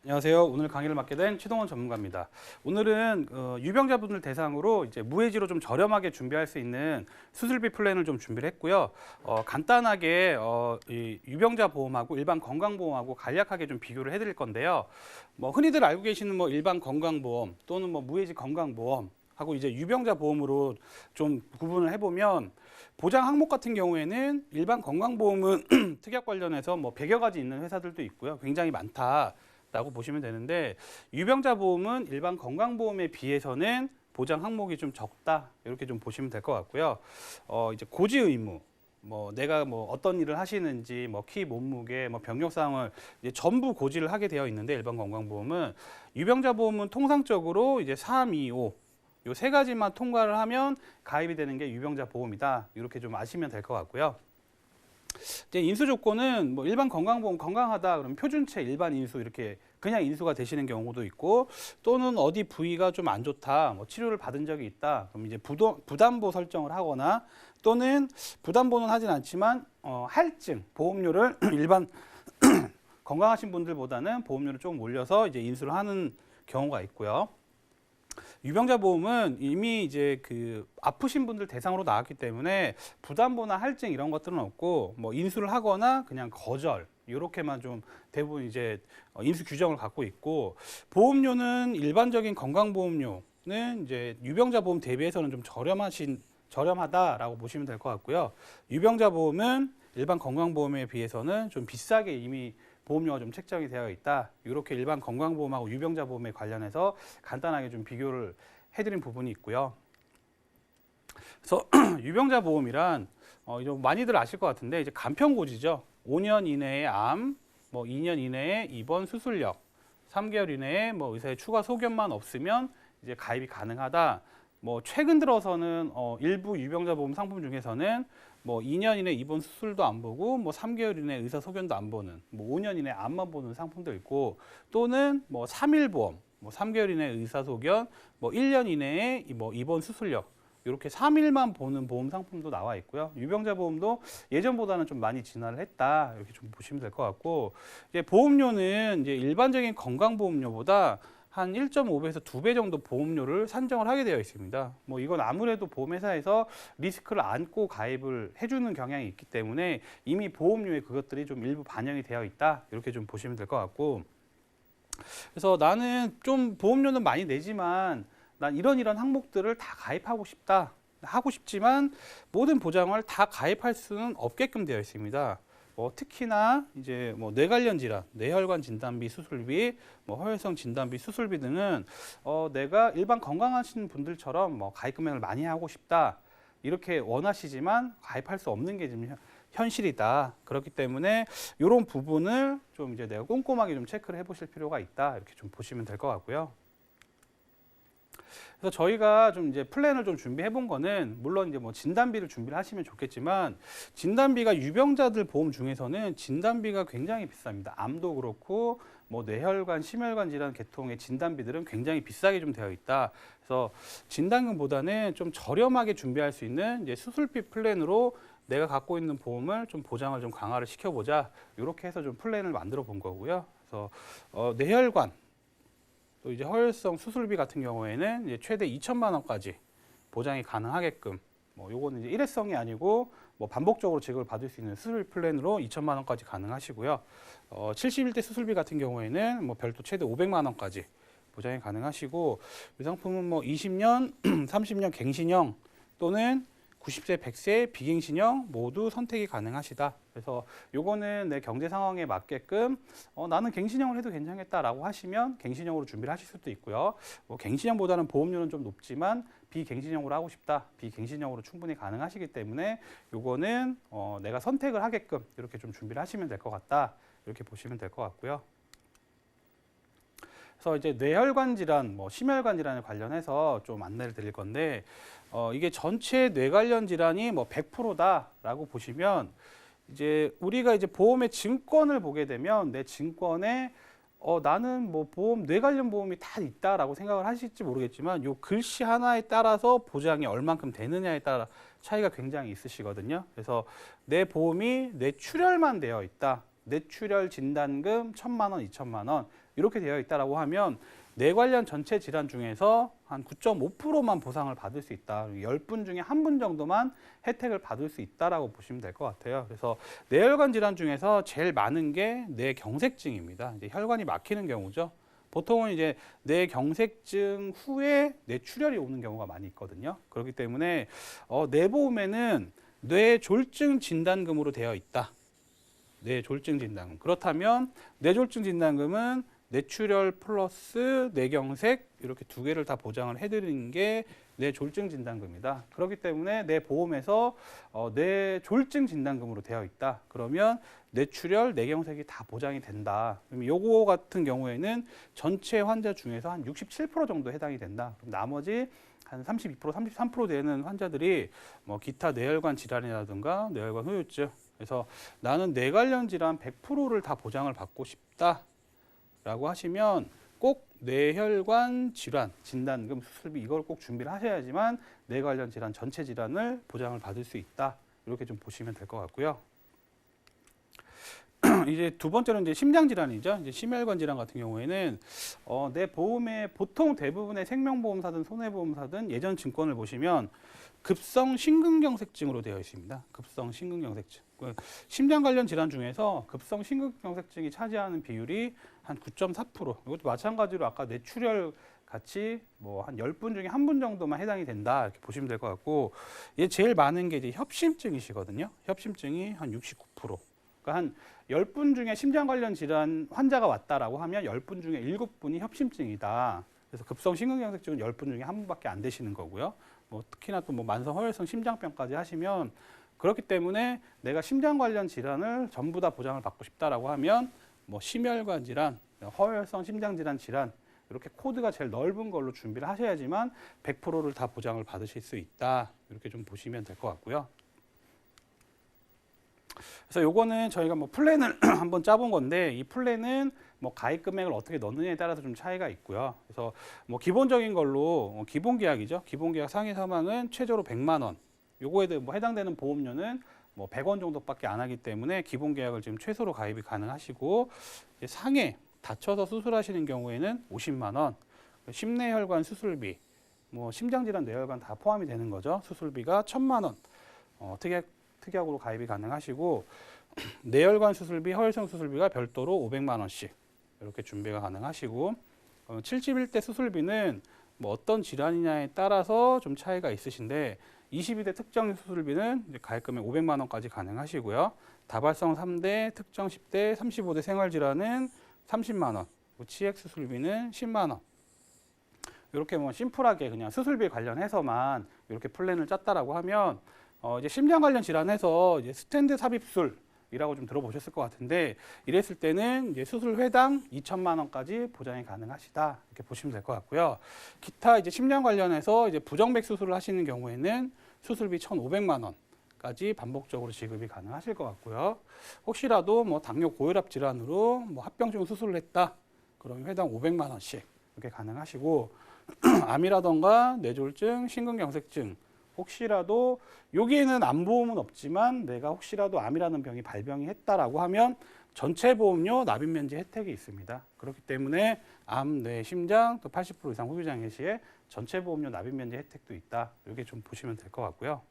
안녕하세요. 오늘 강의를 맡게 된 최동원 전문가입니다. 오늘은 유병자분들 대상으로 이제 무해지로 좀 저렴하게 준비할 수 있는 수술비 플랜을 좀 준비를 했고요. 간단하게 이 유병자 보험하고 일반 건강보험하고 간략하게 좀 비교를 해드릴 건데요. 뭐 흔히들 알고 계시는 뭐 일반 건강보험 또는 뭐 무해지 건강보험 하고 이제 유병자 보험으로 좀 구분을 해보면 보장 항목 같은 경우에는 일반 건강보험은 특약 관련해서 뭐 100여 가지 있는 회사들도 있고요. 굉장히 많다. 라고 보시면 되는데 유병자 보험은 일반 건강보험에 비해서는 보장 항목이 좀 적다 이렇게 좀 보시면 될 것 같고요. 이제 고지 의무 뭐 내가 뭐 어떤 일을 하시는지 뭐 키 몸무게 뭐 병력 사항을 이제 전부 고지를 하게 되어 있는데 일반 건강보험은 유병자 보험은 통상적으로 이제 3, 2, 5 요 세 가지만 통과를 하면 가입이 되는 게 유병자 보험이다 이렇게 좀 아시면 될 것 같고요. 이제 인수 조건은 뭐 일반 건강보험 건강하다 그러면 표준체 일반 인수 이렇게 그냥 인수가 되시는 경우도 있고 또는 어디 부위가 좀 안 좋다 뭐 치료를 받은 적이 있다 그럼 이제 부담보 설정을 하거나 또는 부담보는 하진 않지만 할증 보험료를 일반 건강하신 분들보다는 보험료를 좀 올려서 이제 인수를 하는 경우가 있고요. 유병자 보험은 이미 이제 그 아프신 분들 대상으로 나왔기 때문에 부담보나 할증 이런 것들은 없고 뭐 인수를 하거나 그냥 거절 이렇게만 좀 대부분 이제 인수 규정을 갖고 있고 보험료는 일반적인 건강보험료는 이제 유병자 보험 대비해서는 좀 저렴하다라고 보시면 될 것 같고요. 유병자 보험은 일반 건강보험에 비해서는 좀 비싸게 이미 보험료가 좀 책정이 되어 있다. 이렇게 일반 건강보험하고 유병자 보험에 관련해서 간단하게 좀 비교를 해드린 부분이 있고요. 그래서 유병자 보험이란 좀 많이들 아실 것 같은데 이제 간편고지죠. 5년 이내에 암, 뭐 2년 이내에 입원 수술력, 3개월 이내에 뭐 의사의 추가 소견만 없으면 이제 가입이 가능하다. 뭐 최근 들어서는 일부 유병자 보험 상품 중에서는 뭐 2년 이내 입원 수술도 안 보고 뭐 3개월 이내 의사 소견도 안 보는 뭐 5년 이내 암만 보는 상품도 있고 또는 뭐 3일 보험 뭐 3개월 이내 의사 소견 뭐 1년 이내에 뭐 입원 수술력 이렇게 3일만 보는 보험 상품도 나와 있고요. 유병자 보험도 예전보다는 좀 많이 진화를 했다. 이렇게 좀 보시면 될 것 같고 이제 보험료는 이제 일반적인 건강보험료보다 한 1.5배에서 2배 정도 보험료를 산정을 하게 되어 있습니다. 뭐 이건 아무래도 보험회사에서 리스크를 안고 가입을 해주는 경향이 있기 때문에 이미 보험료에 그것들이 좀 일부 반영이 되어 있다. 이렇게 좀 보시면 될 것 같고 그래서 나는 좀 보험료는 많이 내지만 난 이런 항목들을 다 가입하고 싶다. 하고 싶지만 모든 보장을 다 가입할 수는 없게끔 되어 있습니다. 특히나 이제 뭐 뇌 관련 질환, 뇌혈관 진단비, 수술비, 뭐 허혈성 진단비, 수술비 등은 내가 일반 건강하신 분들처럼 뭐 가입 금액을 많이 하고 싶다 이렇게 원하시지만 가입할 수 없는 게 지금 현실이다. 그렇기 때문에 이런 부분을 좀 이제 내가 꼼꼼하게 좀 체크를 해보실 필요가 있다. 이렇게 좀 보시면 될 것 같고요. 그래서 저희가 좀 이제 플랜을 좀 준비해 본 거는 물론 이제 뭐 진단비를 준비를 하시면 좋겠지만 진단비가 유병자들 보험 중에서는 진단비가 굉장히 비쌉니다. 암도 그렇고 뭐 뇌혈관, 심혈관 질환 계통의 진단비들은 굉장히 비싸게 좀 되어 있다. 그래서 진단금보다는 좀 저렴하게 준비할 수 있는 이제 수술비 플랜으로 내가 갖고 있는 보험을 좀 보장을 좀 강화를 시켜보자. 이렇게 해서 좀 플랜을 만들어 본 거고요. 그래서 뇌혈관 또 이제 허혈성 수술비 같은 경우에는 이제 최대 2천만 원까지 보장이 가능하게끔 뭐 요거는 이제 일회성이 아니고 뭐 반복적으로 지급을 받을 수 있는 수술 플랜으로 2천만 원까지 가능하시고요. 71대 수술비 같은 경우에는 뭐 별도 최대 500만 원까지 보장이 가능하시고 이 상품은 뭐 20년, 30년 갱신형 또는 90세, 100세 비갱신형 모두 선택이 가능하시다. 그래서 요거는 내 경제 상황에 맞게끔 나는 갱신형을 해도 괜찮겠다라고 하시면 갱신형으로 준비를 하실 수도 있고요. 뭐 갱신형보다는 보험료는 좀 높지만 비갱신형으로 하고 싶다. 비갱신형으로 충분히 가능하시기 때문에 요거는 내가 선택을 하게끔 이렇게 좀 준비를 하시면 될 것 같다. 이렇게 보시면 될 것 같고요. 그래서 이제 뇌혈관 질환, 뭐 심혈관 질환에 관련해서 좀 안내를 드릴 건데 이게 전체 뇌 관련 질환이 뭐 100%다라고 보시면 이제 우리가 이제 보험의 증권을 보게 되면 내 증권에 나는 뭐 보험 뇌 관련 보험이 다 있다라고 생각을 하실지 모르겠지만 요 글씨 하나에 따라서 보장이 얼만큼 되느냐에 따라 차이가 굉장히 있으시거든요. 그래서 내 보험이 뇌출혈만 되어 있다. 뇌출혈 진단금 1,000만 원, 2천만 원 이렇게 되어 있다라고 하면 뇌 관련 전체 질환 중에서 한 9.5%만 보상을 받을 수 있다. 10분 중에 1분 정도만 혜택을 받을 수 있다라고 보시면 될 것 같아요. 그래서 뇌혈관 질환 중에서 제일 많은 게 뇌경색증입니다. 이제 혈관이 막히는 경우죠. 보통은 이제 뇌경색증 후에 뇌출혈이 오는 경우가 많이 있거든요. 그렇기 때문에 뇌보험에는 뇌졸중 진단금으로 되어 있다. 뇌졸중 진단금. 그렇다면 뇌졸중 진단금은 뇌출혈 플러스 뇌경색 이렇게 두 개를 다 보장을 해드리는 게 뇌졸중 진단금이다. 그렇기 때문에 내 보험에서 뇌졸중 진단금으로 되어 있다. 그러면 뇌출혈, 뇌경색이 다 보장이 된다. 그럼 요거 같은 경우에는 전체 환자 중에서 한 67% 정도 해당이 된다. 그럼 나머지 한 32%, 33% 되는 환자들이 뭐 기타 뇌혈관 질환이라든가 뇌혈관 후유증. 그래서 나는 뇌 관련 질환 100%를 다 보장을 받고 싶다라고 하시면 꼭 뇌혈관 질환 진단금 수술비 이걸 꼭 준비를 하셔야지만 뇌 관련 질환 전체 질환을 보장을 받을 수 있다. 이렇게 좀 보시면 될 것 같고요. 이제 두 번째는 이제 심장 질환이죠. 이제 심혈관 질환 같은 경우에는 내 보험의 보통 대부분의 생명보험사든 손해보험사든 예전 증권을 보시면 급성 심근경색증으로 되어 있습니다. 급성 심근경색증. 심장 관련 질환 중에서 급성 심근경색증이 차지하는 비율이 한 9.4%. 이것도 마찬가지로 아까 뇌출혈 같이 뭐 한 10분 중에 1분 정도만 해당이 된다. 이렇게 보시면 될 것 같고, 얘 제일 많은 게 이제 협심증이시거든요. 협심증이 한 69%. 그러니까 한 10분 중에 심장 관련 질환 환자가 왔다라고 하면 10분 중에 7분이 협심증이다. 그래서 급성 심근경색증은 10분 중에 1분밖에 안 되시는 거고요. 뭐 특히나 또 뭐 만성 허혈성 심장병까지 하시면 그렇기 때문에 내가 심장 관련 질환을 전부 다 보장을 받고 싶다라고 하면 뭐 심혈관 질환, 허혈성 심장 질환 이렇게 코드가 제일 넓은 걸로 준비를 하셔야지만 100%를 다 보장을 받으실 수 있다. 이렇게 좀 보시면 될 것 같고요. 그래서 요거는 저희가 뭐 플랜을 한번 짜본 건데 이 플랜은 뭐 가입 금액을 어떻게 넣느냐에 따라서 좀 차이가 있고요. 그래서 뭐 기본적인 걸로 기본 계약이죠. 기본 계약 상해 사망은 최저로 100만 원. 요거에 뭐 해당되는 보험료는 뭐 100원 정도밖에 안 하기 때문에 기본 계약을 지금 최소로 가입이 가능하시고 상해 다쳐서 수술하시는 경우에는 50만 원. 심내혈관 수술비, 뭐 심장질환, 뇌혈관 다 포함이 되는 거죠. 수술비가 1,000만 원. 특약으로 가입이 가능하시고 뇌혈관 수술비, 허혈성 수술비가 별도로 500만 원씩 이렇게 준비가 가능하시고 71대 수술비는 뭐 어떤 질환이냐에 따라서 좀 차이가 있으신데 22대 특정 수술비는 이제 가입금액 500만 원까지 가능하시고요. 다발성 3대, 특정 10대, 35대 생활질환은 30만 원, 치액 수술비는 10만 원. 이렇게 뭐 심플하게 그냥 수술비 관련해서만 이렇게 플랜을 짰다라고 하면 이제 심장 관련 질환에서 이제 스텐트 삽입술이라고 좀 들어보셨을 것 같은데 이랬을 때는 이제 수술 회당 2천만 원까지 보장이 가능하시다 이렇게 보시면 될 것 같고요. 기타 이제 심장 관련해서 이제 부정맥 수술을 하시는 경우에는 수술비 1,500만 원까지 반복적으로 지급이 가능하실 것 같고요. 혹시라도 뭐 당뇨 고혈압 질환으로 뭐 합병증 수술을 했다 그러면 회당 500만 원씩 이렇게 가능하시고 암이라던가 뇌졸중, 심근경색증 혹시라도 여기에는 암보험은 없지만 내가 혹시라도 암이라는 병이 발병이 했다라고 하면 전체 보험료 납입 면제 혜택이 있습니다. 그렇기 때문에 암, 뇌, 심장 또 80% 이상 후유 장애 시에 전체 보험료 납입 면제 혜택도 있다. 이렇게 좀 보시면 될 것 같고요.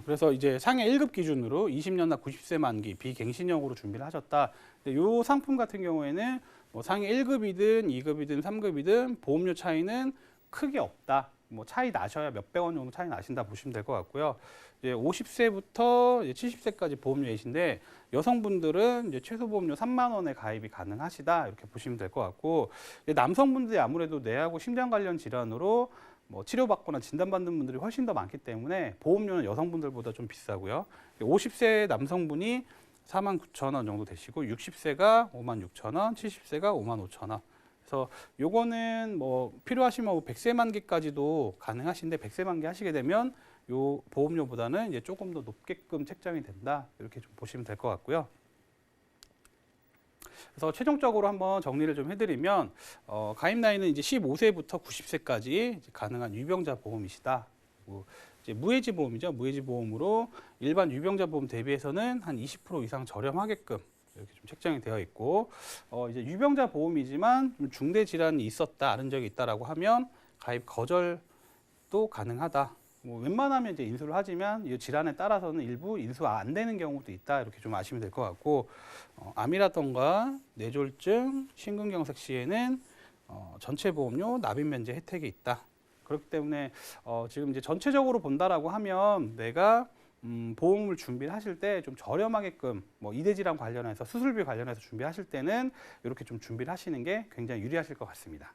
그래서 이제 상해 1급 기준으로 20년나 90세 만기 비갱신형으로 준비를 하셨다. 근데 이 상품 같은 경우에는 뭐 상해 1급이든 2급이든 3급이든 보험료 차이는 크게 없다. 뭐 차이 나셔야 몇백 원 정도 차이 나신다 보시면 될 것 같고요. 이제 50세부터 이제 70세까지 보험료 예신데 여성분들은 이제 최소 보험료 3만 원에 가입이 가능하시다 이렇게 보시면 될 것 같고 남성분들이 아무래도 뇌하고 심장 관련 질환으로 뭐 치료받거나 진단받는 분들이 훨씬 더 많기 때문에 보험료는 여성분들보다 좀 비싸고요. 50세 남성분이 49,000원 정도 되시고 60세가 56,000원, 70세가 55,000원. 그래서 요거는 뭐 필요하시면 100세 만기까지도 가능하신데 100세 만기 하시게 되면 요 보험료보다는 이제 조금 더 높게끔 책정이 된다. 이렇게 좀 보시면 될 것 같고요. 그래서 최종적으로 한번 정리를 좀 해드리면 가입 나이는 이제 15세부터 90세까지 가능한 유병자 보험이시다. 그리고 이제 무해지 보험이죠. 무해지 보험으로 일반 유병자 보험 대비해서는 한 20% 이상 저렴하게끔 이렇게 좀 책정이 되어 있고 이제 유병자 보험이지만 좀 중대 질환이 있었다, 앓은 적이 있다라고 하면 가입 거절도 가능하다. 뭐 웬만하면 이제 인수를 하지만 이 질환에 따라서는 일부 인수 안 되는 경우도 있다. 이렇게 좀 아시면 될 것 같고 암이라던가 뇌졸중, 심근경색 시에는 전체 보험료 납입 면제 혜택이 있다. 그렇기 때문에 지금 이제 전체적으로 본다라고 하면 내가 보험을 준비를 하실 때 좀 저렴하게끔 뭐 이대 질환 관련해서 수술비 관련해서 준비하실 때는 이렇게 좀 준비를 하시는 게 굉장히 유리하실 것 같습니다.